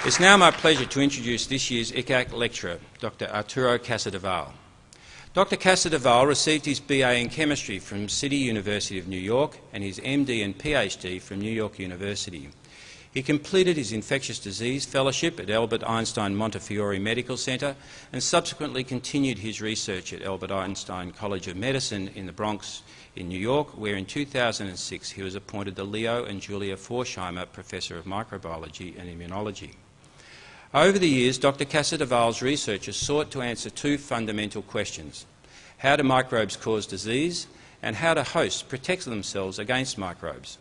It's now my pleasure to introduce this year's ICAAC lecturer, Dr. Arturo Casadevall. Dr. Casadevall received his BA in Chemistry from City University of New York and his MD and PhD from New York University. He completed his infectious disease fellowship at Albert Einstein Montefiore Medical Center and subsequently continued his research at Albert Einstein College of Medicine in the Bronx in New York, where in 2006 he was appointed the Leo and Julia Forsheimer Professor of Microbiology and Immunology. Over the years, Dr. Casadevall's research has sought to answer two fundamental questions: how do microbes cause disease, and how do hosts protect themselves against microbes?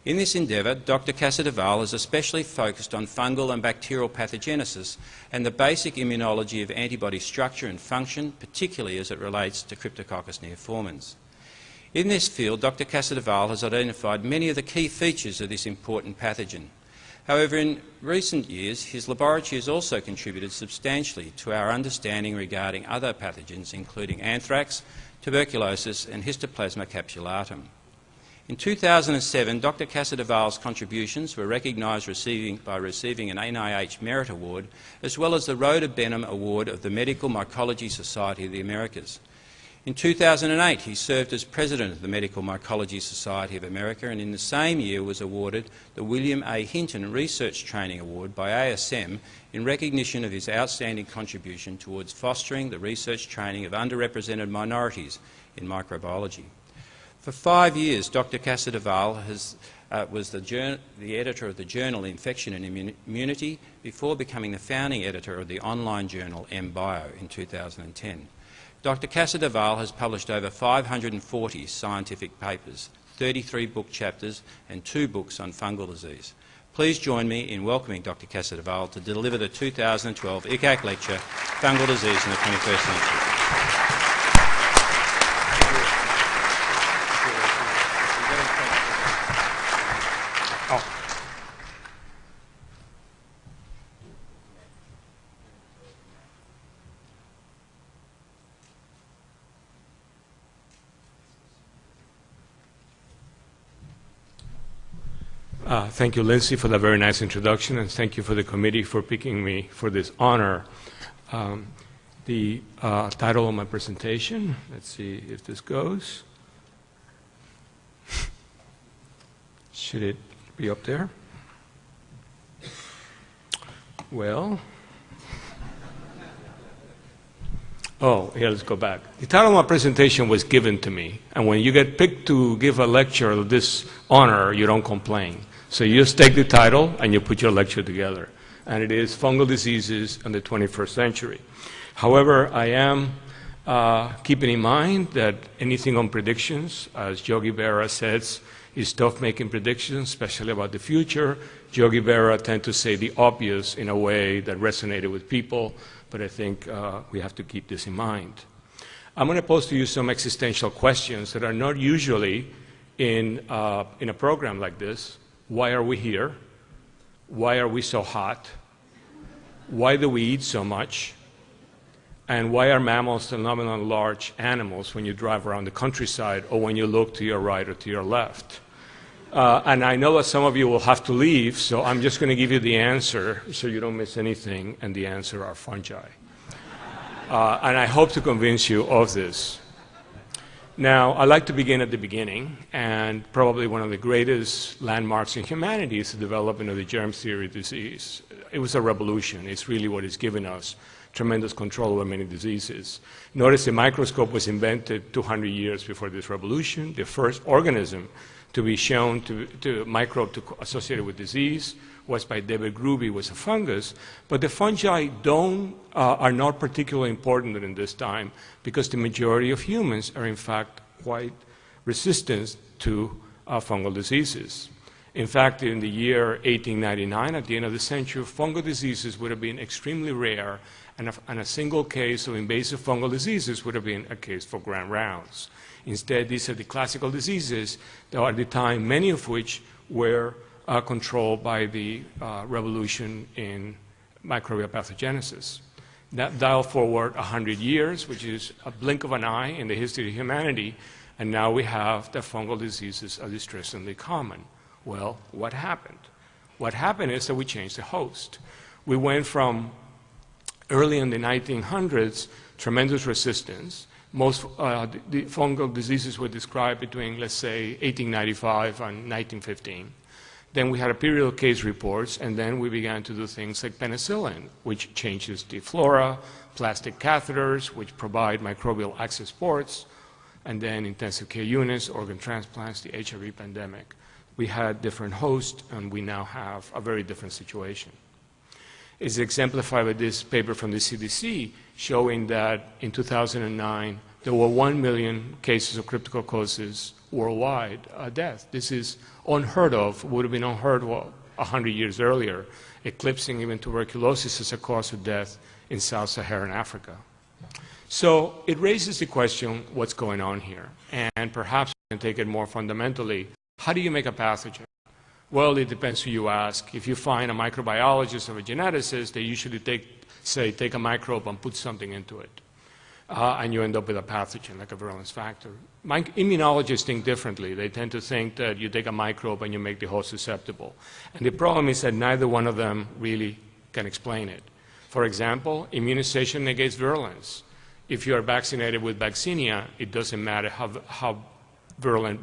In this endeavour, Dr. Casadevall has especially focused on fungal and bacterial pathogenesis and the basic immunology of antibody structure and function, particularly as it relates to Cryptococcus neoformans. In this field, Dr. Casadevall has identified many of the key features of this important pathogen. However, in recent years, his laboratory has also contributed substantially to our understanding regarding other pathogens, including anthrax, tuberculosis and Histoplasma capsulatum. In 2007, Dr. Casadevall's contributions were recognised by receiving an NIH Merit Award, as well as the Rhoda Benham Award of the Medical Mycology Society of the Americas. In 2008, he served as President of the Medical Mycology Society of America, and in the same year was awarded the William A. Hinton Research Training Award by ASM in recognition of his outstanding contribution towards fostering the research training of underrepresented minorities in microbiology. For 5 years, Dr. Casadevall was the editor of the journal Infection and Immunity before becoming the founding editor of the online journal MBio in 2010. Dr. Casadevall has published over 540 scientific papers, 33 book chapters and 2 books on fungal disease. Please join me in welcoming Dr. Casadevall to deliver the 2012 ICAAC lecture, Fungal Disease in the 21st Century. Thank you, Lindsay, for that very nice introduction, and thank you for the committee for picking me for this honor. The title of my presentation, let's see if this goes. Should it be up there? Well, yeah, let's go back. The title of my presentation was given to me, and when you get picked to give a lecture of this honor, you don't complain. So you just take the title and you put your lecture together, and it is Fungal Diseases in the 21st Century. However, I am keeping in mind that anything on predictions, as Yogi Berra says, is tough making predictions, especially about the future. Yogi Berra tend to say the obvious in a way that resonated with people, but I think we have to keep this in mind. I'm going to pose to you some existential questions that are not usually in a program like this. Why are we here? Why are we so hot? Why do we eat so much? And why are mammals phenomenal large animals when you drive around the countryside or when you look to your right or to your left? And I know that some of you will have to leave, so I'm just going to give you the answer so you don't miss anything, and the answer are fungi. And I hope to convince you of this. Now, I'd like to begin at the beginning, and probably one of the greatest landmarks in humanity is the development of the germ theory disease. It was a revolution. It's really what has given us tremendous control over many diseases. Notice the microscope was invented 200 years before this revolution. The first organism to be shown to microbe associated with disease was by David Gruby, was a fungus. But the fungi are not particularly important in this time because the majority of humans are in fact quite resistant to fungal diseases. In fact, in the year 1899, at the end of the century, fungal diseases would have been extremely rare, and a single case of invasive fungal diseases would have been a case for grand rounds. Instead, these are the classical diseases that at the time, many of which were controlled by the revolution in microbial pathogenesis. That dial forward 100 years, which is a blink of an eye in the history of humanity, and now we have that fungal diseases are distressingly common. Well, what happened? What happened is that we changed the host. We went from early in the 1900s, tremendous resistance. Most the fungal diseases were described between, let's say, 1895 and 1915. Then we had a period of case reports, and then we began to do things like penicillin, which changes the flora, plastic catheters, which provide microbial access ports, and then intensive care units, organ transplants, the HIV pandemic. We had different hosts, and we now have a very different situation. It's exemplified by this paper from the CDC showing that in 2009, there were 1 million cases of cryptococcosis worldwide death. This is unheard of, would have been unheard of 100 years earlier, eclipsing even tuberculosis as a cause of death in sub-Saharan Africa. So it raises the question, what's going on here? And perhaps we can take it more fundamentally. How do you make a pathogen? Well, it depends who you ask. If you find a microbiologist or a geneticist, they usually take a microbe and put something into it. And you end up with a pathogen, like a virulence factor. Immunologists think differently. They tend to think that you take a microbe and you make the host susceptible. And the problem is that neither one of them really can explain it. For example, immunization negates virulence. If you are vaccinated with vaccinia, it doesn't matter how virulent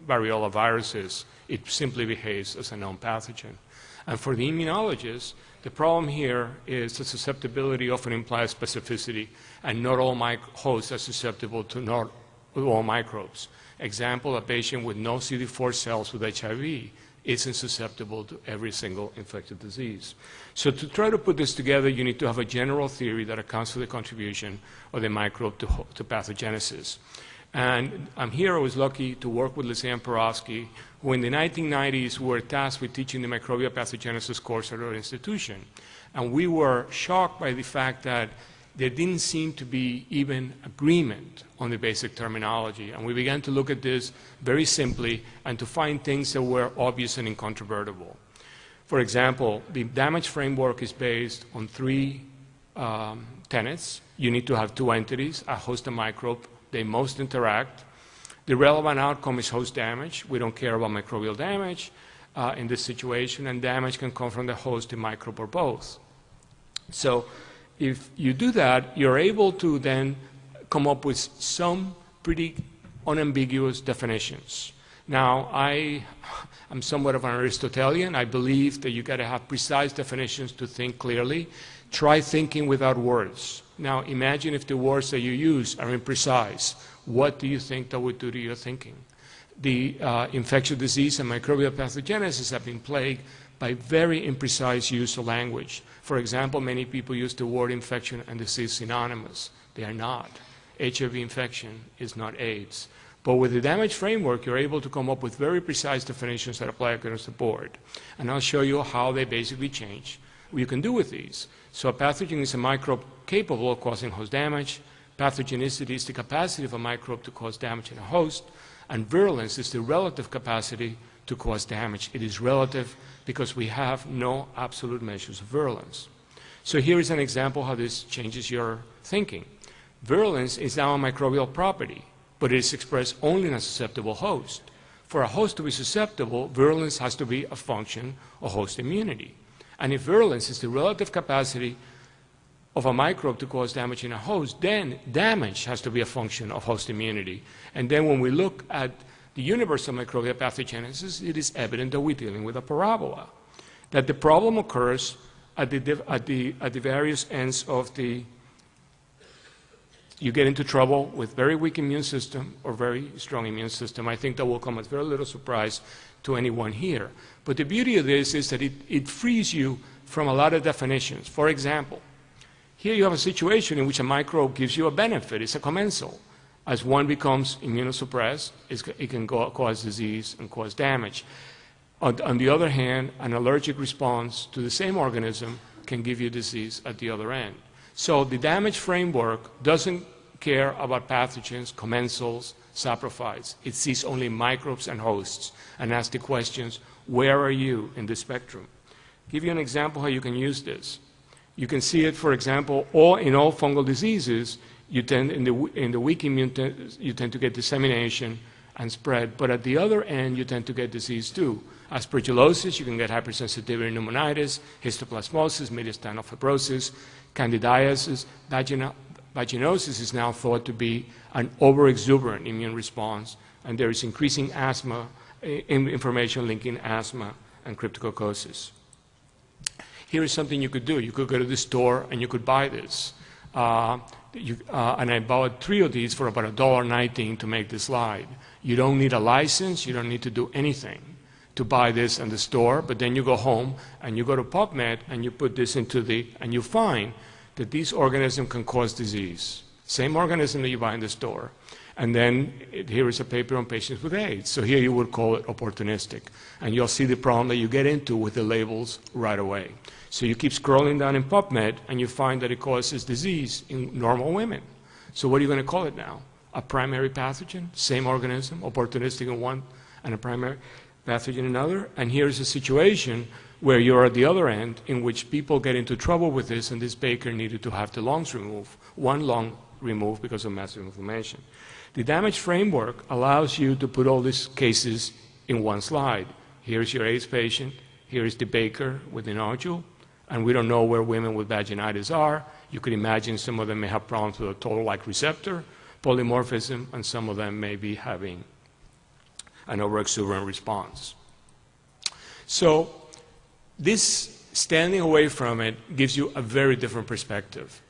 variola virus is. It simply behaves as a known pathogen. And for the immunologist, the problem here is that susceptibility often implies specificity, and not all hosts are susceptible to not all microbes. Example, a patient with no CD4 cells with HIV isn't susceptible to every single infectious disease. So to try to put this together, you need to have a general theory that accounts for the contribution of the microbe to pathogenesis. And I was lucky to work with Lysean Porowski, who in the 1990s were tasked with teaching the microbial pathogenesis course at our institution. And we were shocked by the fact that there didn't seem to be even agreement on the basic terminology. And we began to look at this very simply and to find things that were obvious and incontrovertible. For example, the damage framework is based on 3 tenets. You need to have 2 entities, a host and microbe. They most interact. The relevant outcome is host damage. We don't care about microbial damage in this situation, and damage can come from the host, the microbe, or both. So if you do that, you're able to then come up with some pretty unambiguous definitions. Now, I'm somewhat of an Aristotelian. I believe that you got to have precise definitions to think clearly. Try thinking without words. Now, imagine if the words that you use are imprecise. What do you think that would do to your thinking? The infectious disease and microbial pathogenesis have been plagued by very imprecise use of language. For example, many people use the word infection and disease synonymous. They are not. HIV infection is not AIDS. But with the damage framework, you're able to come up with very precise definitions that apply across the board. And I'll show you how they basically change what you can do with these. So a pathogen is a microbe capable of causing host damage. Pathogenicity is the capacity of a microbe to cause damage in a host. And virulence is the relative capacity to cause damage. It is relative because we have no absolute measures of virulence. So here is an example how this changes your thinking. Virulence is now a microbial property, but it is expressed only in a susceptible host. For a host to be susceptible, virulence has to be a function of host immunity. And if virulence is the relative capacity of a microbe to cause damage in a host, then damage has to be a function of host immunity. And then when we look at the universe of microbial pathogenesis, it is evident that we're dealing with a parabola. That the problem occurs at the various ends of the, you get into trouble with very weak immune system or very strong immune system. I think that will come as very little surprise to anyone here. But the beauty of this is that it frees you from a lot of definitions. For example, here you have a situation in which a microbe gives you a benefit. It's a commensal. As one becomes immunosuppressed, it can cause disease and cause damage. On the other hand, an allergic response to the same organism can give you disease at the other end. So the damage framework doesn't care about pathogens, commensals, saprophytes. It sees only microbes and hosts and asks the questions, where are you in the spectrum? I'll give you an example how you can use this. You can see it, for example, in all fungal diseases, you tend, in the weak immune, you tend to get dissemination and spread. But at the other end, you tend to get disease too. Aspergillosis, you can get hypersensitivity pneumonitis, histoplasmosis, mediastinal fibrosis, candidiasis. Vaginosis is now thought to be an overexuberant immune response, and there is increasing asthma, information linking asthma and cryptococcosis. Here is something you could do. You could go to the store and you could buy this. And I bought 3 of these for about $1.19 to make this slide. You don't need a license. You don't need to do anything to buy this in the store. But then you go home and you go to PubMed and you put this into and you find that these organisms can cause disease. Same organism that you buy in the store. And then here is a paper on patients with AIDS. So here you would call it opportunistic. And you'll see the problem that you get into with the labels right away. So you keep scrolling down in PubMed and you find that it causes disease in normal women. So what are you going to call it now? A primary pathogen? Same organism, opportunistic in one and a primary pathogen in another? And here's a situation where you're at the other end in which people get into trouble with this, and this baker needed to have the lungs removed, one lung removed because of massive inflammation. The damage framework allows you to put all these cases in one slide. Here's your AIDS patient, here is the baker with the nodule, and we don't know where women with vaginitis are. You could imagine some of them may have problems with a total-like receptor, polymorphism, and some of them may be having an overexuberant response. So this standing away from it gives you a very different perspective.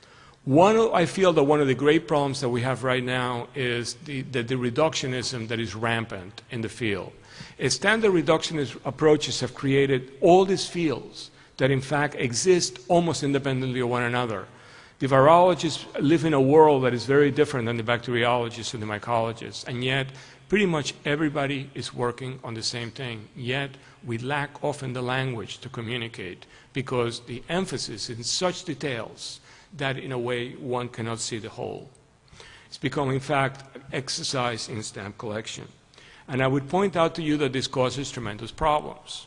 I feel that one of the great problems that we have right now is the reductionism that is rampant in the field. Standard reductionist approaches have created all these fields that in fact exist almost independently of one another. The virologists live in a world that is very different than the bacteriologists and the mycologists, and yet pretty much everybody is working on the same thing. Yet we lack often the language to communicate because the emphasis in such details that in a way one cannot see the whole. It's become, in fact, an exercise in stamp collection. And I would point out to you that this causes tremendous problems.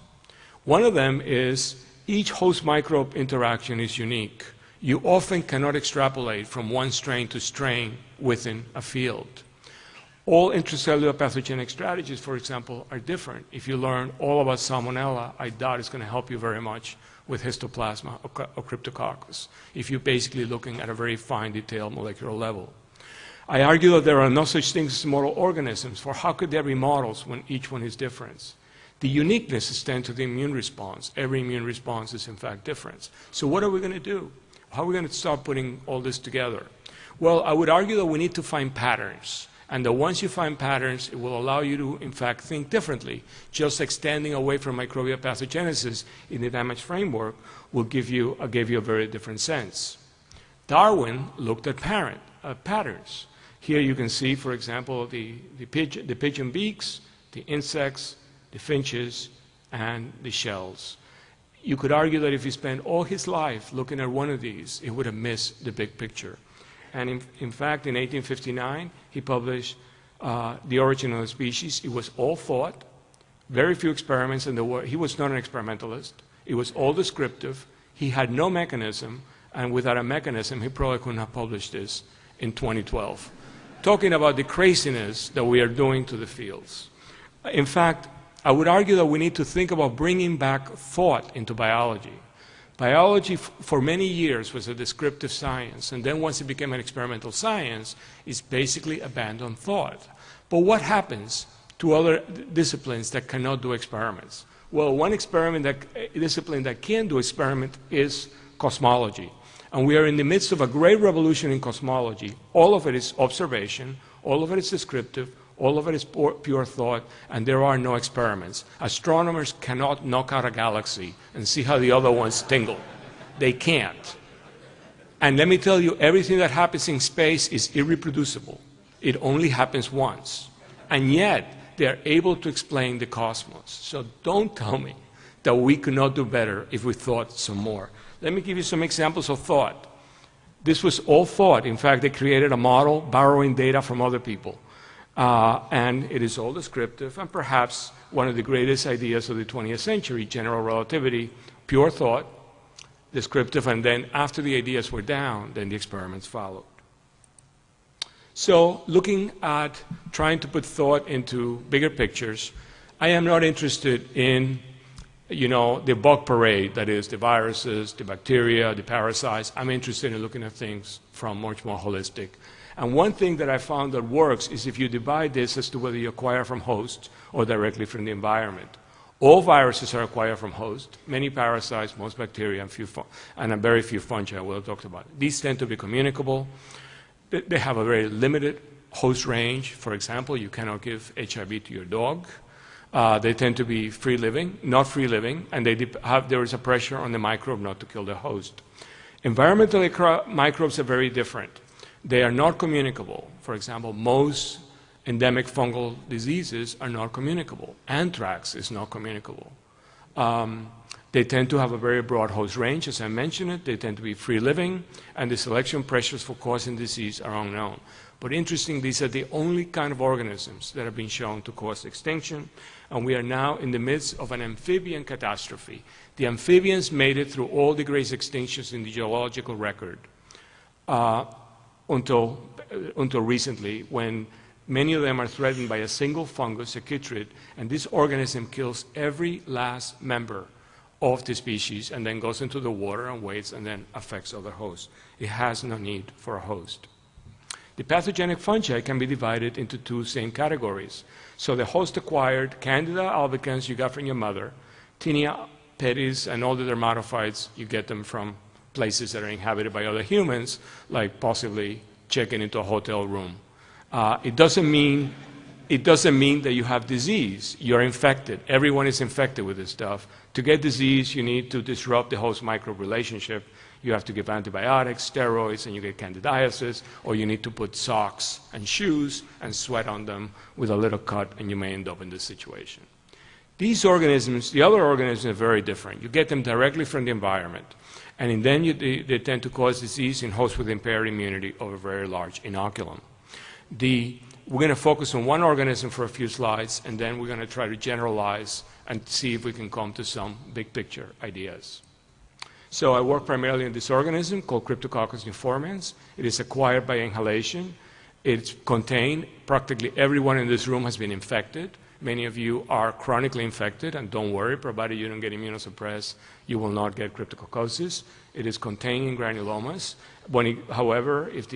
One of them is each host microbe interaction is unique. You often cannot extrapolate from one strain to strain within a field. All intracellular pathogenic strategies, for example, are different. If you learn all about Salmonella, I doubt it's going to help you very much with histoplasma or Cryptococcus, if you're basically looking at a very fine, detailed molecular level. I argue that there are no such things as model organisms, for how could there be models when each one is different? The uniqueness is down to the immune response. Every immune response is, in fact, different. So what are we going to do? How are we going to start putting all this together? Well, I would argue that we need to find patterns. And that once you find patterns, it will allow you to, in fact, think differently. Just extending away from microbial pathogenesis in the damage framework will give you a very different sense. Darwin looked at patterns. Here you can see, for example, the pigeon beaks, the insects, the finches, and the shells. You could argue that if he spent all his life looking at one of these, he would have missed the big picture. And in fact, in 1859, he published The Origin of the Species. It was all thought, very few experiments in the world. He was not an experimentalist. It was all descriptive. He had no mechanism, and without a mechanism, he probably couldn't have published this in 2012. Talking about the craziness that we are doing to the fields. In fact, I would argue that we need to think about bringing back thought into biology. Biology, for many years, was a descriptive science, and then once it became an experimental science, it's basically abandoned thought. But what happens to other disciplines that cannot do experiments? Well, one discipline that can do experiment is cosmology. And we are in the midst of a great revolution in cosmology. All of it is observation, all of it is descriptive, all of it is pure thought, and there are no experiments. Astronomers cannot knock out a galaxy and see how the other ones tingle. They can't. And let me tell you, everything that happens in space is irreproducible. It only happens once. And yet, they're able to explain the cosmos. So don't tell me that we could not do better if we thought some more. Let me give you some examples of thought. This was all thought. In fact, they created a model borrowing data from other people. And it is all descriptive, and perhaps one of the greatest ideas of the 20th century, general relativity, pure thought, descriptive, and then after the ideas were down, then the experiments followed. So looking at trying to put thought into bigger pictures, I am not interested in, the bug parade, that is the viruses, the bacteria, the parasites. I'm interested in looking at things from much more holistic. And one thing that I found that works is if you divide this as to whether you acquire from hosts or directly from the environment. All viruses are acquired from hosts, many parasites, most bacteria, and very few fungi. We'll talk about it. These tend to be communicable. They have a very limited host range. For example, you cannot give HIV to your dog. They tend to be free-living, not free-living, and there is a pressure on the microbe not to kill the host. Environmental microbes are very different. They are not communicable. For example, most endemic fungal diseases are not communicable. Anthrax is not communicable. They tend to have a very broad host range, as I mentioned it. They tend to be free-living, and the selection pressures for causing disease are unknown. But interesting, these are the only kind of organisms that have been shown to cause extinction, and we are now in the midst of an amphibian catastrophe. The amphibians made it through all the great extinctions in the geological record until recently, when many of them are threatened by a single fungus, a chytrid, and this organism kills every last member of the species and then goes into the water and waits and then affects other hosts. It has no need for a host. The pathogenic fungi can be divided into two same categories. So the host-acquired Candida albicans you got from your mother, Tinea pedis, and all the dermatophytes, you get them from places that are inhabited by other humans, like possibly checking into a hotel room. It doesn't mean that you have disease. You're infected. Everyone is infected with this stuff. To get disease, you need to disrupt the host-microbe relationship. You have to give antibiotics, steroids, and you get candidiasis, or you need to put socks and shoes and sweat on them with a little cut, and you may end up in this situation. These organisms, the other organisms, are very different. You get them directly from the environment, and then they tend to cause disease in hosts with impaired immunity of a very large inoculum. We're going to focus on one organism for a few slides, and then we're going to try to generalize and see if we can come to some big picture ideas. So I work primarily in this organism called Cryptococcus uniformans. It is acquired by inhalation. It's contained. Practically everyone in this room has been infected. Many of you are chronically infected, and don't worry, provided you don't get immunosuppressed, you will not get cryptococcosis. It is contained in granulomas. However, if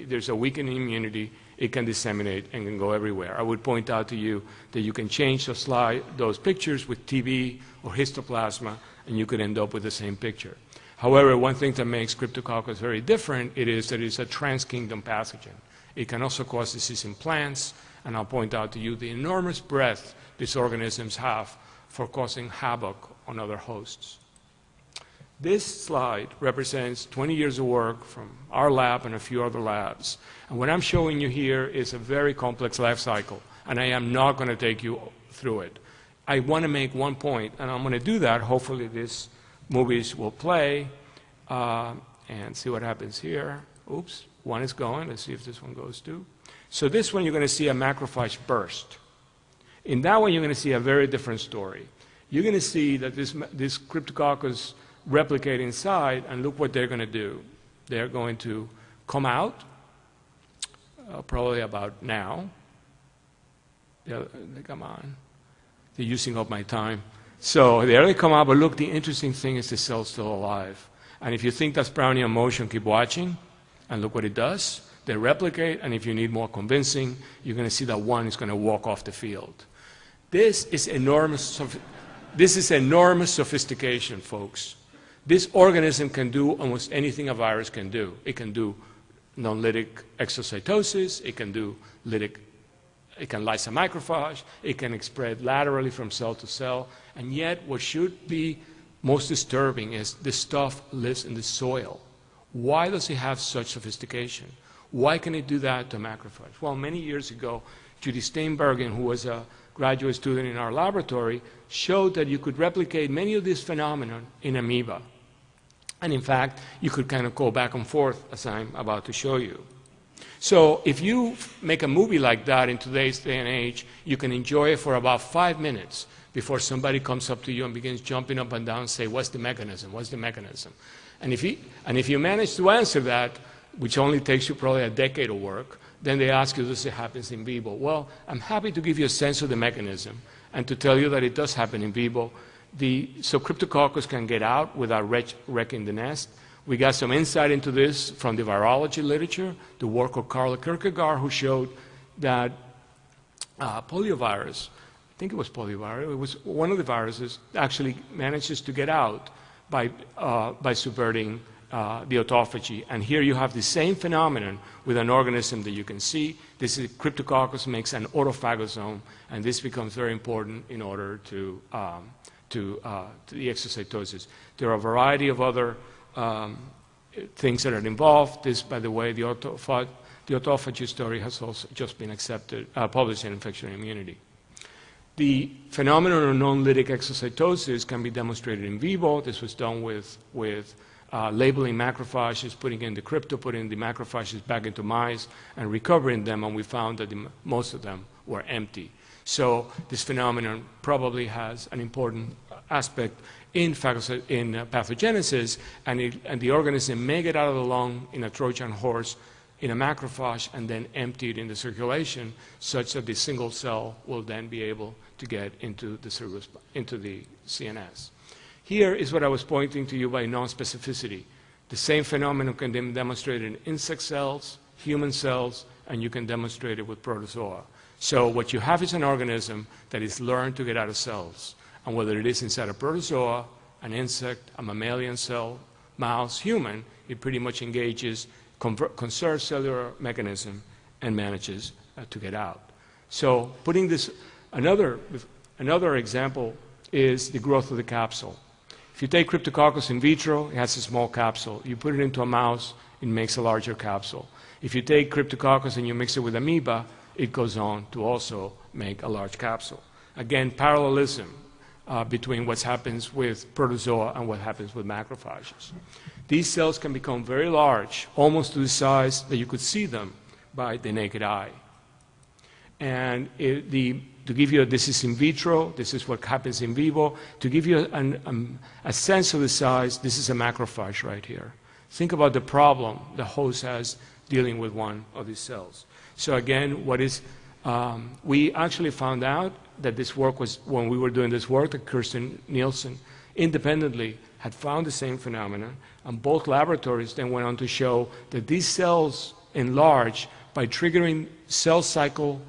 there's a weakening immunity, it can disseminate and can go everywhere. I would point out to you that you can change those pictures with TB or histoplasma, and you could end up with the same picture. However, one thing that makes Cryptococcus very different is that it's a transkingdom pathogen. It can also cause disease in plants, and I'll point out to you the enormous breadth these organisms have for causing havoc on other hosts. This slide represents 20 years of work from our lab and a few other labs. And what I'm showing you here is a very complex life cycle, and I am not going to take you through it. I want to make one point, and I'm going to do that. Hopefully these movies will play, and see what happens here. Oops, one is going. Let's see if this one goes too. So this one, you're going to see a macrophage burst. In that one, you're going to see a very different story. You're going to see that this Cryptococcus replicate inside, and look what they're going to do. They're going to come out, probably about now. They come on. They're using up my time. So they already come out, but look, the interesting thing is the cell's still alive. And if you think that's Brownian motion, keep watching, and look what it does. They replicate, and if you need more convincing, you're going to see that one is going to walk off the field. This is enormous sophistication, folks. This organism can do almost anything a virus can do. It can do non-lytic exocytosis, it can lyse a macrophage, it can spread laterally from cell to cell, and yet what should be most disturbing is this stuff lives in the soil. Why does it have such sophistication? Why can it do that to macrophage? Well, many years ago, Judy Steinbergen, who was a graduate student in our laboratory, showed that you could replicate many of these phenomena in amoeba. And in fact, you could kind of go back and forth, as I'm about to show you. So if you make a movie like that in today's day and age, you can enjoy it for about 5 minutes before somebody comes up to you and begins jumping up and down and say, what's the mechanism? What's the mechanism? And if you manage to answer that, which only takes you probably a decade of work, then they ask you, does it happen in vivo? Well, I'm happy to give you a sense of the mechanism and to tell you that it does happen in vivo. So Cryptococcus can get out without wrecking the nest. We got some insight into this from the virology literature, the work of Carl Kierkegaard, who showed that poliovirus, I think it was poliovirus, it was one of the viruses, actually manages to get out by subverting the autophagy. And here you have the same phenomenon with an organism that you can see. This is Cryptococcus makes an autophagosome, and this becomes very important in order to the exocytosis. There are a variety of other things that are involved. This, by the way, the autophagy story has also just been published in Infection and Immunity. The phenomenon of non-lytic exocytosis can be demonstrated in vivo. This was done with labeling macrophages, putting in the crypto, putting the macrophages back into mice, and recovering them, and we found that most of them were empty. So this phenomenon probably has an important aspect in pathogenesis, and the organism may get out of the lung in a Trojan horse in a macrophage and then empty it in the circulation, such that the single cell will then be able to get into the CNS. Here is what I was pointing to you by non-specificity. The same phenomenon can be demonstrated in insect cells, human cells, and you can demonstrate it with protozoa. So what you have is an organism that is learned to get out of cells. And whether it is inside a protozoa, an insect, a mammalian cell, mouse, human, it pretty much engages, conserves cellular mechanism, and manages to get out. So putting this, another example is the growth of the capsule. If you take Cryptococcus in vitro, it has a small capsule. You put it into a mouse, it makes a larger capsule. If you take Cryptococcus and you mix it with amoeba, it goes on to also make a large capsule. Again, parallelism between what happens with protozoa and what happens with macrophages. These cells can become very large, almost to the size that you could see them by the naked eye. And to give you, this is in vitro, this is what happens in vivo. To give you a sense of the size, this is a macrophage right here. Think about the problem the host has dealing with one of these cells. So again, we actually found out that this work was, when we were doing this work, that Kirsten Nielsen independently had found the same phenomenon, and both laboratories then went on to show that these cells enlarge by triggering cell cycle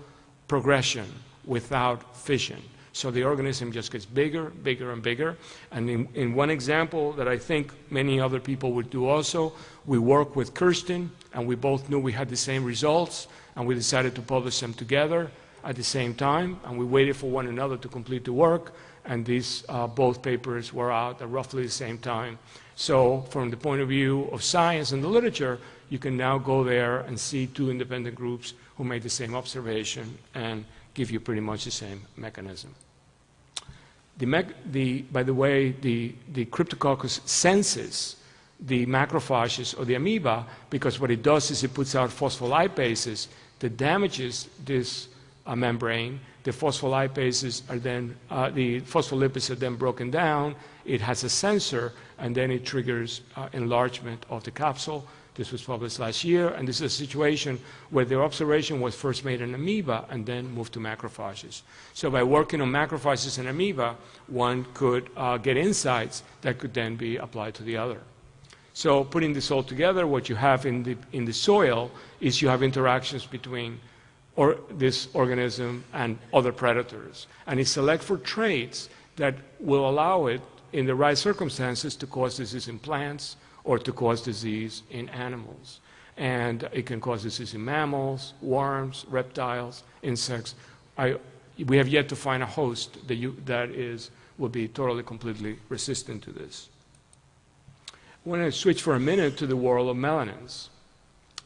progression without fission. So the organism just gets bigger, bigger, and bigger. And in one example that I think many other people would do also, we worked with Kirsten, and we both knew we had the same results, and we decided to publish them together at the same time, and we waited for one another to complete the work, and these both papers were out at roughly the same time. So from the point of view of science and the literature, you can now go there and see two independent groups who made the same observation and give you pretty much the same mechanism. By the way, the Cryptococcus senses the macrophages or the amoeba, because what it does is it puts out phospholipases that damages this membrane. The phospholipases are then, the phospholipids are then broken down. It has a sensor, and then it triggers enlargement of the capsule. This was published last year, and this is a situation where the observation was first made in amoeba and then moved to macrophages. So by working on macrophages and amoeba, one could get insights that could then be applied to the other. So putting this all together, what you have in the soil is you have interactions between this organism and other predators. And it selects for traits that will allow it, in the right circumstances, to cause disease in plants or to cause disease in animals. And it can cause disease in mammals, worms, reptiles, insects. We have yet to find a host that will be totally, completely resistant to this. I want to switch for a minute to the world of melanins.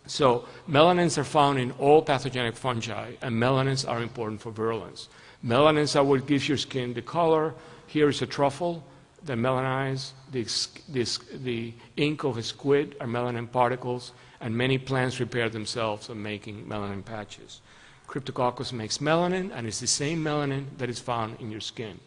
So melanins are found in all pathogenic fungi, and melanins are important for virulence. Melanins are what gives your skin the color. Here is a truffle that melanizes. The ink of a squid are melanin particles, and many plants repair themselves by making melanin patches. Cryptococcus makes melanin, and it's the same melanin that is found in your skin.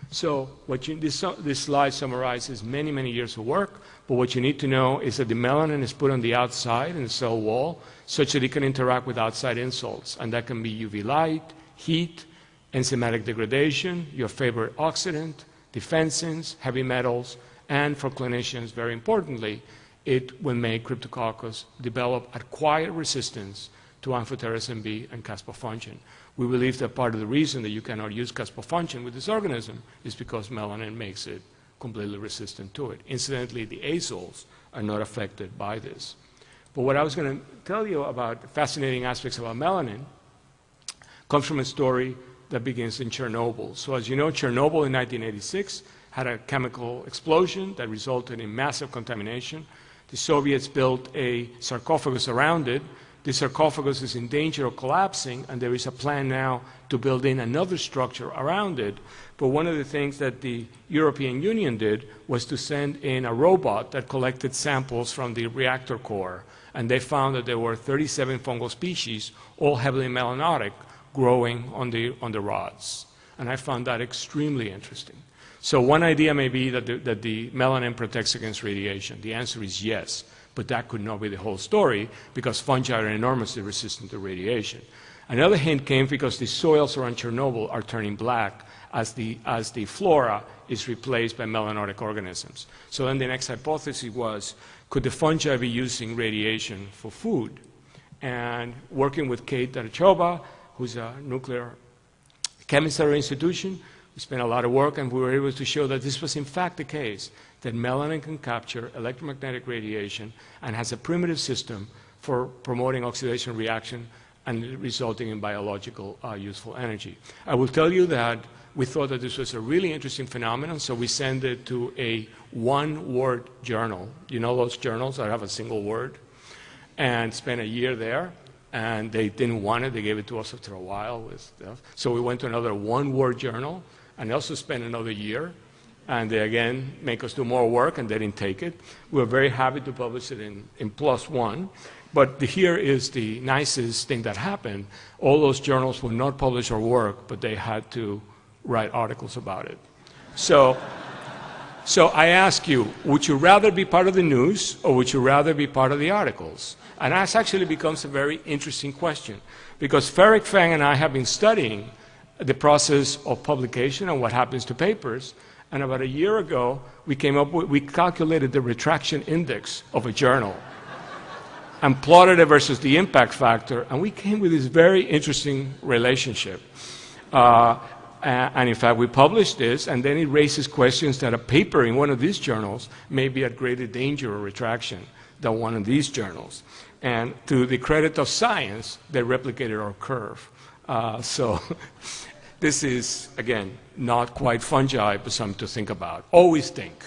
So this slide summarizes many, many years of work But what you need to know is that the melanin is put on the outside in the cell wall such that it can interact with outside insults. And that can be UV light, heat, enzymatic degradation, your favorite oxidant, defensins, heavy metals, and for clinicians, very importantly, it will make Cryptococcus develop acquired resistance to amphotericin B and caspofungin. We believe that part of the reason that you cannot use caspofungin with this organism is because melanin makes it completely resistant to it. Incidentally, the azoles are not affected by this. But what I was going to tell you about fascinating aspects about melanin comes from a story that begins in Chernobyl. So as you know, Chernobyl in 1986 had a chemical explosion that resulted in massive contamination. The Soviets built a sarcophagus around it. The sarcophagus is in danger of collapsing, and there is a plan now to build in another structure around it. But one of the things that the European Union did was to send in a robot that collected samples from the reactor core, and they found that there were 37 fungal species, all heavily melanotic, growing on the rods. And I found that extremely interesting. So one idea may be that the melanin protects against radiation. The answer is yes, but that could not be the whole story because fungi are enormously resistant to radiation. Another hint came because the soils around Chernobyl are turning black as the flora is replaced by melanotic organisms. So then the next hypothesis was, could the fungi be using radiation for food? And working with Kate Darachova, who's a nuclear chemist at our institution, we spent a lot of work, and we were able to show that this was in fact the case, that melanin can capture electromagnetic radiation and has a primitive system for promoting oxidation reaction and resulting in biological useful energy. I will tell you that we thought that this was a really interesting phenomenon, so we sent it to a one-word journal. You know those journals that have a single word? And spent a year there. And they didn't want it. They gave it to us after a while with stuff. So we went to another one-word journal and also spent another year. And they again make us do more work, and they didn't take it. We were very happy to publish it in +1. But here is the nicest thing that happened. All those journals would not publish our work, but they had to write articles about it. So I ask you, would you rather be part of the news, or would you rather be part of the articles? And that actually becomes a very interesting question, because Ferric Fang and I have been studying the process of publication and what happens to papers. And about a year ago, we calculated the retraction index of a journal and plotted it versus the impact factor, and we came with this very interesting relationship. And in fact, we published this, and then it raises questions that a paper in one of these journals may be at greater danger of retraction than one of these journals. And to the credit of science, they replicated our curve. So this is, again, not quite fungi, but something to think about. Always think.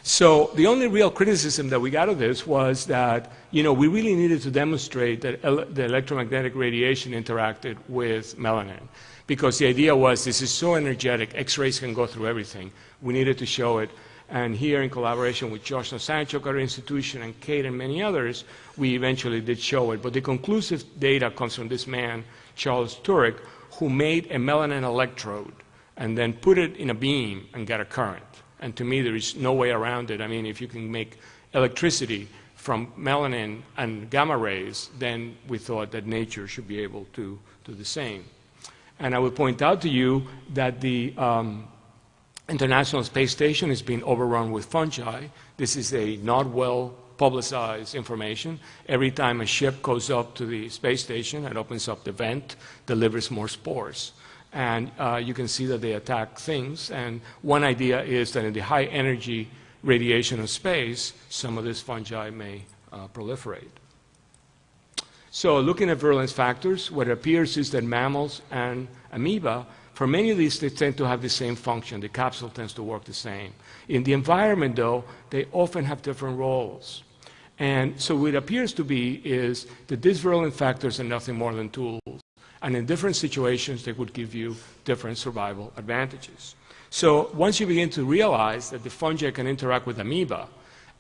So the only real criticism that we got of this was that, we really needed to demonstrate that the electromagnetic radiation interacted with melanin. Because the idea was, this is so energetic, X-rays can go through everything. We needed to show it. And here, in collaboration with Josh Nosanchuk, our institution, and Kate and many others, we eventually did show it. But the conclusive data comes from this man, Charles Turek, who made a melanin electrode and then put it in a beam and got a current. And to me, there is no way around it. I mean, if you can make electricity from melanin and gamma rays, then we thought that nature should be able to do the same. And I would point out to you that the International Space Station is being overrun with fungi. This is a not well publicized information. Every time a ship goes up to the space station, it opens up the vent, delivers more spores. And you can see that they attack things. And one idea is that in the high energy radiation of space, some of these fungi may proliferate. So looking at virulence factors, what appears is that mammals and amoeba, for many of these, they tend to have the same function. The capsule tends to work the same. In the environment, though, they often have different roles. And so what it appears to be is that these virulent factors are nothing more than tools. And in different situations, they would give you different survival advantages. So once you begin to realize that the fungi can interact with amoeba,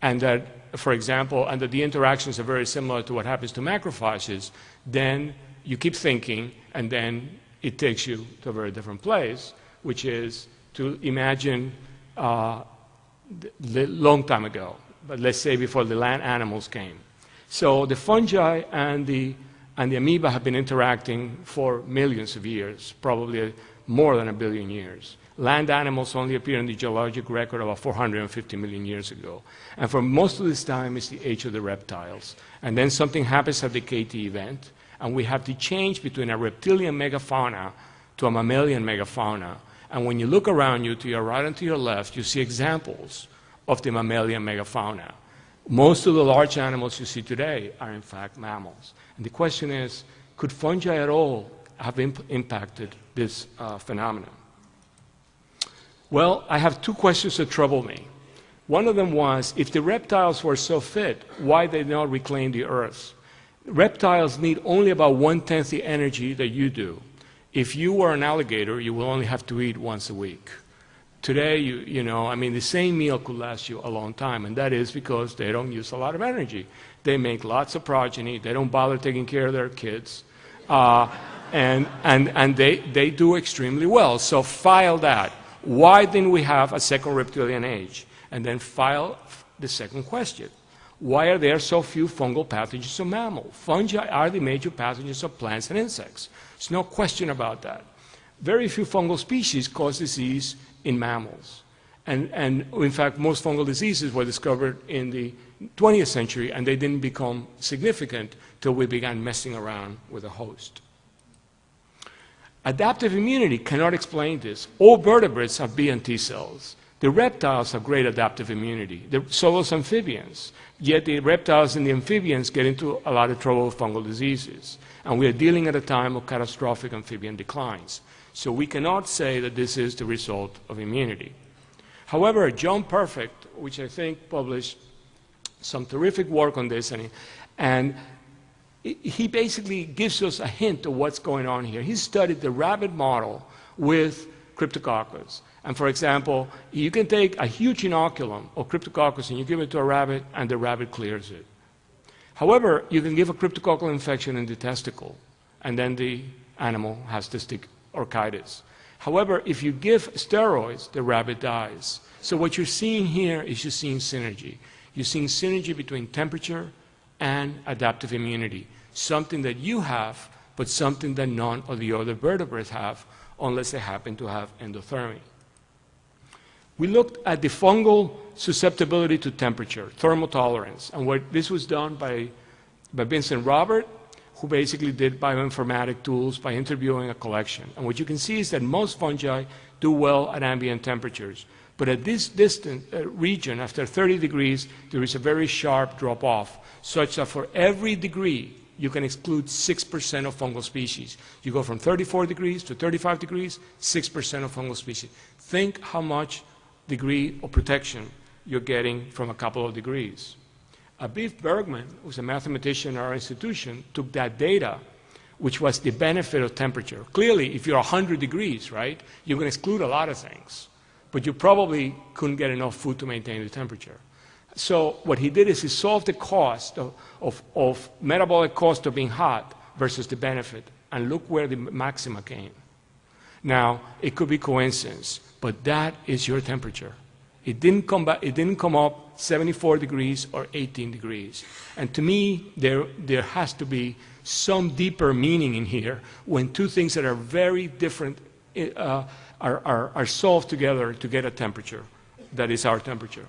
and that, for example, and that the interactions are very similar to what happens to macrophages, then you keep thinking, and then it takes you to a very different place, which is to imagine long time ago, but let's say before the land animals came. So the fungi and the amoeba have been interacting for millions of years, probably more than 1 billion years. Land animals only appear in the geologic record about 450 million years ago. And for most of this time, it's the age of the reptiles. And then something happens at the KT event, and we have the change between a reptilian megafauna to a mammalian megafauna. And when you look around you, to your right and to your left, you see examples of the mammalian megafauna. Most of the large animals you see today are, in fact, mammals. And the question is, could fungi at all have impacted this phenomenon? Well, I have two questions that trouble me. One of them was, if the reptiles were so fit, why did they not reclaim the earth? Reptiles need only about 1/10 the energy that you do. If you were an alligator, you will only have to eat once a week. Today, the same meal could last you a long time, and that is because they don't use a lot of energy. They make lots of progeny. They don't bother taking care of their kids. And they do extremely well. So file that. Why didn't we have a second reptilian age? And then file the second question. Why are there so few fungal pathogens of mammals? Fungi are the major pathogens of plants and insects. There's no question about that. Very few fungal species cause disease in mammals. And in fact, most fungal diseases were discovered in the 20th century, and they didn't become significant till we began messing around with a host. Adaptive immunity cannot explain this. All vertebrates have B and T cells. The reptiles have great adaptive immunity. So does amphibians. Yet the reptiles and the amphibians get into a lot of trouble with fungal diseases. And we are dealing at a time of catastrophic amphibian declines. So we cannot say that this is the result of immunity. However, John Perfect, which I think published some terrific work on this, and he basically gives us a hint of what's going on here. He studied the rabbit model with Cryptococcus. And for example, you can take a huge inoculum of Cryptococcus and you give it to a rabbit, and the rabbit clears it. However, you can give a cryptococcal infection in the testicle, and then the animal has cystic orchitis. However, if you give steroids, the rabbit dies. So what you're seeing here is you're seeing synergy. You're seeing synergy between temperature and adaptive immunity, something that you have, but something that none of the other vertebrates have, unless they happen to have endothermy. We looked at the fungal susceptibility to temperature, thermotolerance, and this was done by Vincent Robert, who basically did bioinformatic tools by interviewing a collection. And what you can see is that most fungi do well at ambient temperatures. But at this distant region, after 30 degrees, there is a very sharp drop-off, such that for every degree, you can exclude 6% of fungal species. You go from 34 degrees to 35 degrees, 6% of fungal species. Think how much degree of protection you're getting from a couple of degrees. Aviv Bergman, who's a mathematician at our institution, took that data, which was the benefit of temperature. Clearly, if you're 100 degrees, right, you can exclude a lot of things, but you probably couldn't get enough food to maintain the temperature. So what he did is he solved the cost of metabolic cost of being hot versus the benefit, and look where the maxima came. Now, it could be coincidence, but that is your temperature. It didn't come up 74 degrees or 18 degrees. And to me, there has to be some deeper meaning in here when two things that are very different are solved together to get a temperature that is our temperature.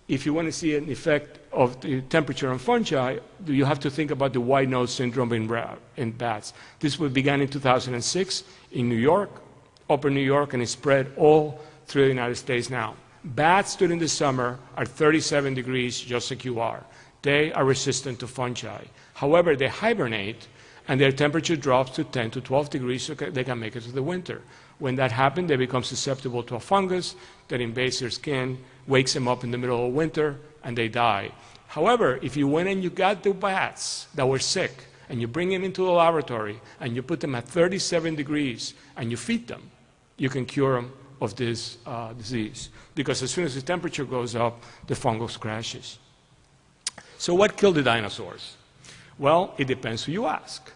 If you want to see an effect of the temperature on fungi, you have to think about the white nose syndrome in bats. This began in 2006 in New York, Upper New York, and it spread all through the United States now. Bats during the summer are 37 degrees, just like you are. They are resistant to fungi. However, they hibernate, and their temperature drops to 10 to 12 degrees so they can make it through the winter. When that happens, they become susceptible to a fungus that invades their skin, wakes them up in the middle of winter, and they die. However, if you went and you got the bats that were sick, and you bring them into the laboratory, and you put them at 37 degrees, and you feed them, you can cure them of this disease. Because as soon as the temperature goes up, the fungus crashes. So what killed the dinosaurs? Well, it depends who you ask.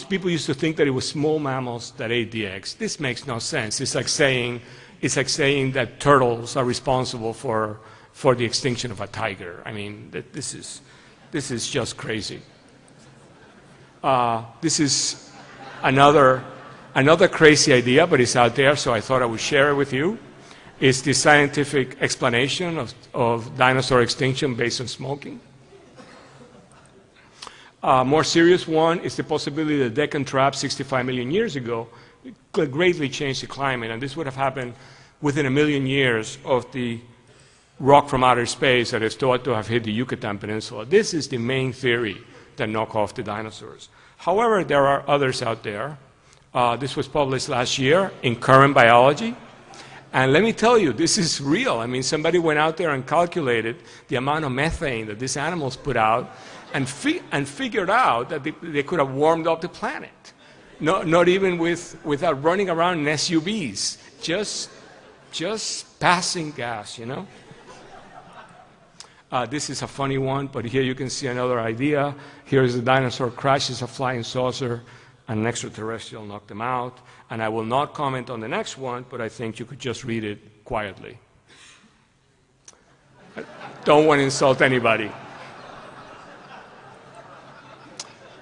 People used to think that it was small mammals that ate the eggs. This makes no sense. It's like saying, it's like saying that turtles are responsible for the extinction of a tiger. I mean, this is just crazy. This is another crazy idea, but it's out there, so I thought I would share it with you. It's the scientific explanation of dinosaur extinction based on smoking. A more serious one is the possibility that Deccan trap 65 million years ago could greatly change the climate, and this would have happened within 1 million years of the rock from outer space that is thought to have hit the Yucatan Peninsula. This is the main theory that knock off the dinosaurs. However, there are others out there. This was published last year in Current Biology. And let me tell you, this is real. I mean, somebody went out there and calculated the amount of methane that these animals put out and figured out that they could have warmed up the planet. Not even without running around in SUVs, just passing gas, you know? This is a funny one, but here you can see another idea. Here's a dinosaur crashes a flying saucer, and an extraterrestrial knocked them out. And I will not comment on the next one, but I think you could just read it quietly. I don't want to insult anybody.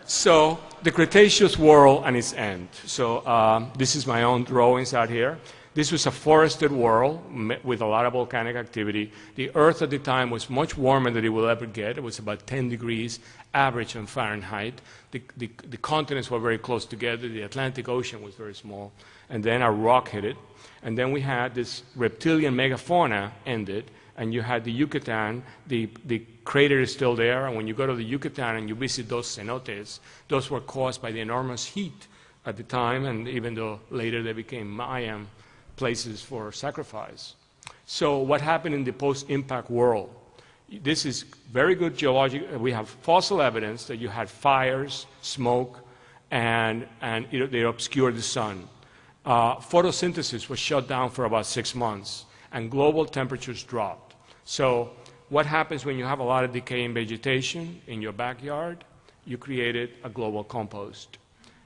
So, the Cretaceous world and its end. So, this is my own drawings out here. This was a forested world with a lot of volcanic activity. The Earth at the time was much warmer than it will ever get. It was about 10 degrees average in Fahrenheit. The continents were very close together. The Atlantic Ocean was very small. And then a rock hit it. And then we had this reptilian megafauna ended. And you had the Yucatan. The crater is still there. And when you go to the Yucatan and you visit those cenotes, those were caused by the enormous heat at the time. And even though later they became Mayan places for sacrifice. So what happened in the post-impact world? This is very good geologic. We have fossil evidence that you had fires, smoke, and they obscured the sun. Photosynthesis was shut down for about 6 months, and global temperatures dropped. So what happens when you have a lot of decaying vegetation in your backyard? You created a global compost.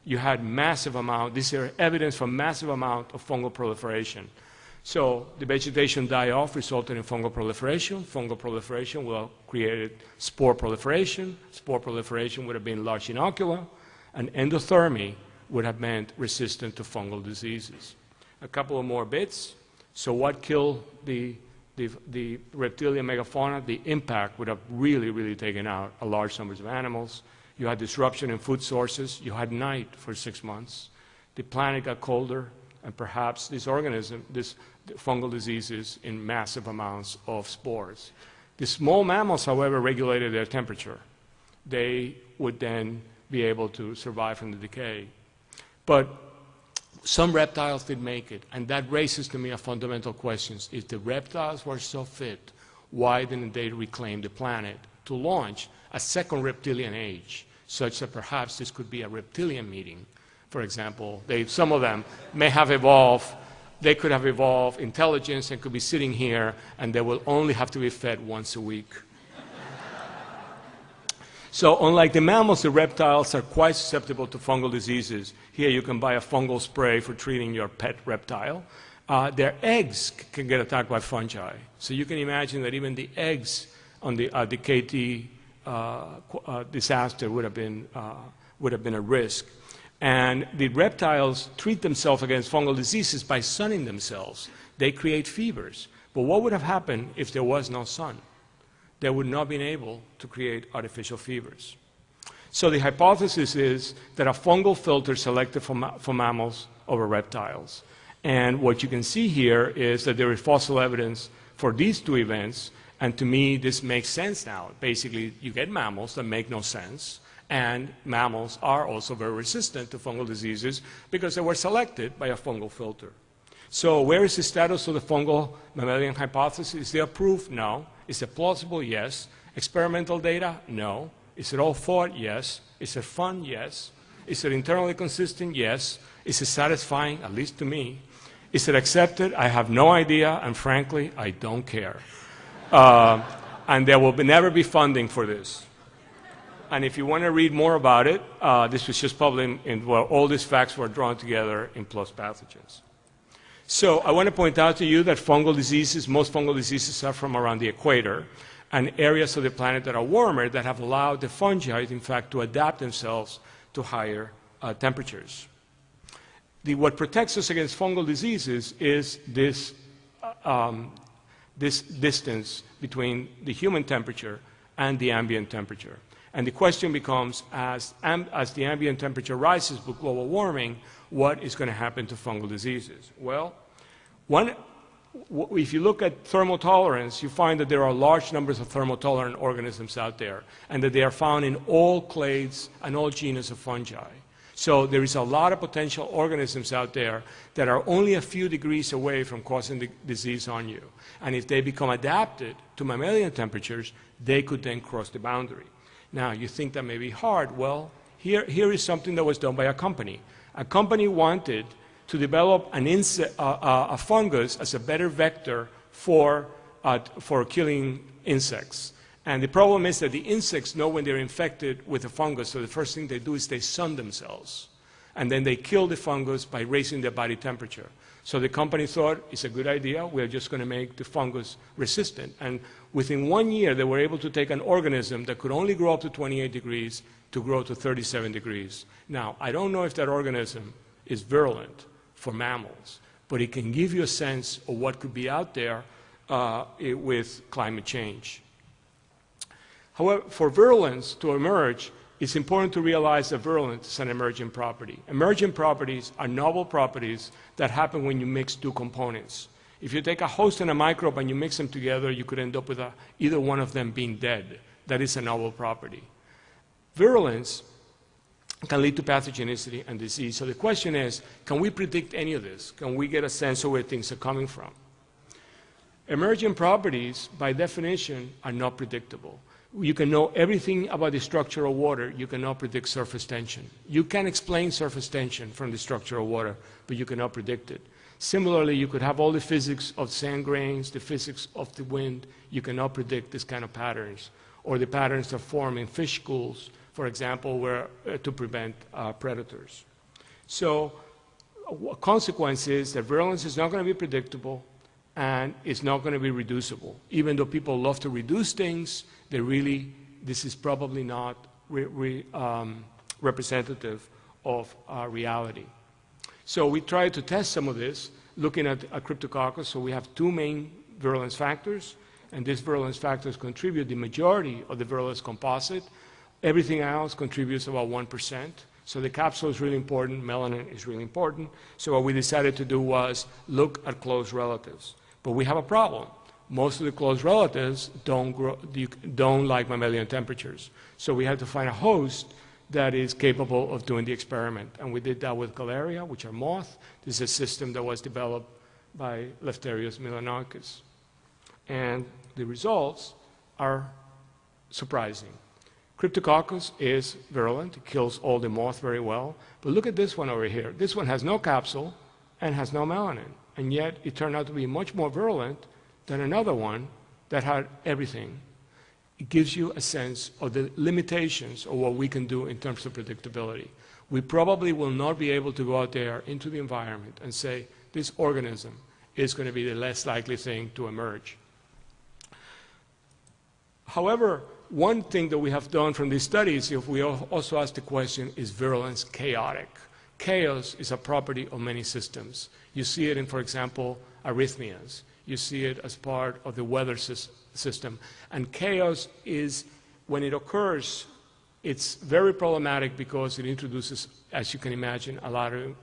You had massive amount, these are evidence for massive amount of fungal proliferation. So the vegetation die off resulted in fungal proliferation. Fungal proliferation will have created spore proliferation. Spore proliferation would have been large inocula, and endothermy would have meant resistant to fungal diseases. A couple of more bits. So what killed the reptilian megafauna? The impact would have really taken out a large numbers of animals. You had disruption in food sources. You had night for 6 months. The planet got colder, and perhaps this fungal diseases in massive amounts of spores. The small mammals, however, regulated their temperature. They would then be able to survive from the decay. But some reptiles did make it, and that raises to me a fundamental question. If the reptiles were so fit, why didn't they reclaim the planet to launch a second reptilian age, such that perhaps this could be a reptilian meeting? For example, some of them may have evolved, they could have evolved intelligence and could be sitting here, and they will only have to be fed once a week. So unlike the mammals, the reptiles are quite susceptible to fungal diseases. Here you can buy a fungal spray for treating your pet reptile. Their eggs can get attacked by fungi. So you can imagine that even the eggs on the KT disaster would have been a risk. And the reptiles treat themselves against fungal diseases by sunning themselves. They create fevers. But what would have happened if there was no sun? They would not have been able to create artificial fevers. So the hypothesis is that a fungal filter selected for mammals over reptiles. And what you can see here is that there is fossil evidence for these two events. And to me, this makes sense now. Basically, you get mammals that make no sense. And mammals are also very resistant to fungal diseases because they were selected by a fungal filter. So where is the status of the fungal mammalian hypothesis? Is there proof? No. Is it plausible? Yes. Experimental data? No. Is it all thought? Yes. Is it fun? Yes. Is it internally consistent? Yes. Is it satisfying? At least to me. Is it accepted? I have no idea, and frankly, I don't care. And there will never be funding for this. And if you want to read more about it, this was just published where all these facts were drawn together in PLOS Pathogens. So I want to point out to you that fungal diseases, most fungal diseases are from around the equator and areas of the planet that are warmer that have allowed the fungi, in fact, to adapt themselves to higher temperatures. What protects us against fungal diseases is this distance between the human temperature and the ambient temperature. And the question becomes, as the ambient temperature rises with global warming, what is going to happen to fungal diseases? Well, if you look at thermal tolerance, you find that there are large numbers of thermotolerant organisms out there, and that they are found in all clades and all genus of fungi. So there is a lot of potential organisms out there that are only a few degrees away from causing the disease on you. And if they become adapted to mammalian temperatures, they could then cross the boundary. Now, you think that may be hard. Well, here is something that was done by a company. A company wanted to develop a fungus as a better vector for killing insects. And the problem is that the insects know when they're infected with a fungus, so the first thing they do is they sun themselves. And then they kill the fungus by raising their body temperature. So the company thought, it's a good idea, we're just going to make the fungus resistant. And within 1 year, they were able to take an organism that could only grow up to 28 degrees to grow to 37 degrees. Now, I don't know if that organism is virulent for mammals, but it can give you a sense of what could be out there with climate change. However, for virulence to emerge, it's important to realize that virulence is an emergent property. Emergent properties are novel properties that happen when you mix two components. If you take a host and a microbe and you mix them together, you could end up with either one of them being dead. That is a novel property. Virulence can lead to pathogenicity and disease. So the question is, can we predict any of this? Can we get a sense of where things are coming from? Emergent properties, by definition, are not predictable. You can know everything about the structure of water. You cannot predict surface tension. You can explain surface tension from the structure of water, but you cannot predict it. Similarly, you could have all the physics of sand grains, the physics of the wind. You cannot predict this kind of patterns, or the patterns that form in fish schools, for example, to prevent predators. So a consequence is that virulence is not going to be predictable, and it's not going to be reducible. Even though people love to reduce things, this is probably not representative of reality. So we tried to test some of this, looking at a Cryptococcus. So we have two main virulence factors, and these virulence factors contribute the majority of the virulence composite. Everything else contributes about 1%. So the capsule is really important, melanin is really important. So what we decided to do was look at close relatives. But we have a problem. Most of the close relatives don't like mammalian temperatures. So we had to find a host that is capable of doing the experiment. And we did that with Galeria, which are moth. This is a system that was developed by Lefterius Milanakis. And the results are surprising. Cryptococcus is virulent. It kills all the moth very well. But look at this one over here. This one has no capsule and has no melanin. And yet it turned out to be much more virulent than another one that had everything. It gives you a sense of the limitations of what we can do in terms of predictability. We probably will not be able to go out there into the environment and say, this organism is going to be the less likely thing to emerge. However, one thing that we have done from these studies, if we also ask the question, is virulence chaotic? Chaos is a property of many systems. You see it in, for example, arrhythmias. You see it as part of the weather system. And chaos is, when it occurs, it's very problematic because it introduces, as you can imagine, a lot of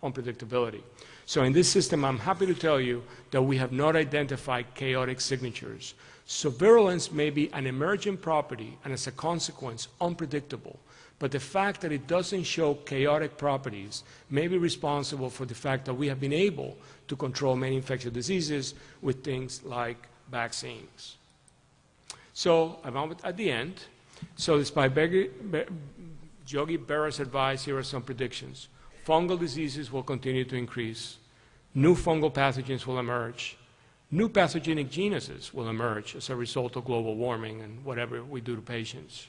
unpredictability. So in this system, I'm happy to tell you that we have not identified chaotic signatures. So virulence may be an emergent property and as a consequence unpredictable, but the fact that it doesn't show chaotic properties may be responsible for the fact that we have been able to control many infectious diseases with things like vaccines. So I'm at the end. So despite Yogi Berra's advice, here are some predictions. Fungal diseases will continue to increase. New fungal pathogens will emerge. New pathogenic genuses will emerge as a result of global warming and whatever we do to patients.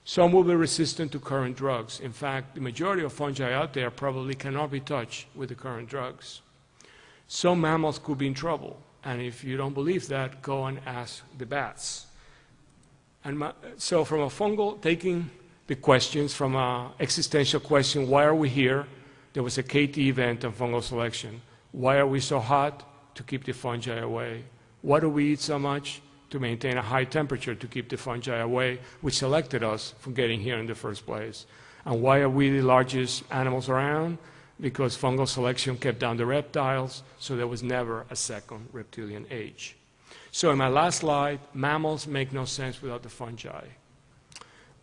Some will be resistant to current drugs. In fact, the majority of fungi out there probably cannot be touched with the current drugs. some mammals could be in trouble. And if you don't believe that, go and ask the bats. And so from a fungal, taking the questions from an existential question, why are we here? There was a KT event on fungal selection. Why are we so hot? To keep the fungi away. Why do we eat so much? To maintain a high temperature to keep the fungi away, which selected us from getting here in the first place. And why are we the largest animals around? Because fungal selection kept down the reptiles, so there was never a second reptilian age. So in my last slide, mammals make no sense without the fungi.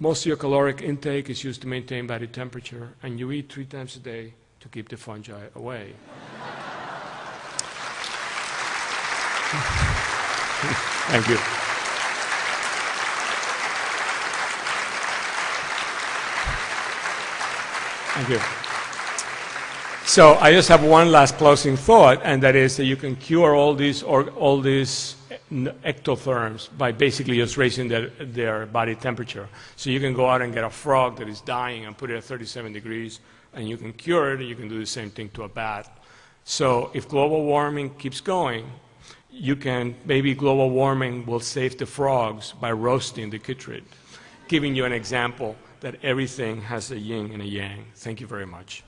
Most of your caloric intake is used to maintain body temperature, and you eat 3 times a day to keep the fungi away. Thank you. Thank you. So I just have one last closing thought, and that is that you can cure all these ectotherms by basically just raising their body temperature. So you can go out and get a frog that is dying and put it at 37 degrees, and you can cure it, and you can do the same thing to a bat. So if global warming keeps going, maybe global warming will save the frogs by roasting the chytrid, giving you an example that everything has a yin and a yang. Thank you very much.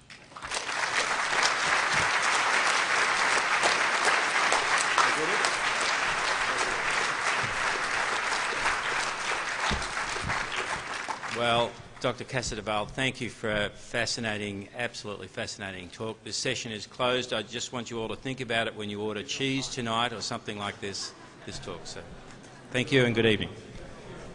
Well, Dr. Casadevall, thank you for a fascinating, absolutely fascinating talk. This session is closed. I just want you all to think about it when you order cheese tonight or something like this talk. So, thank you and good evening.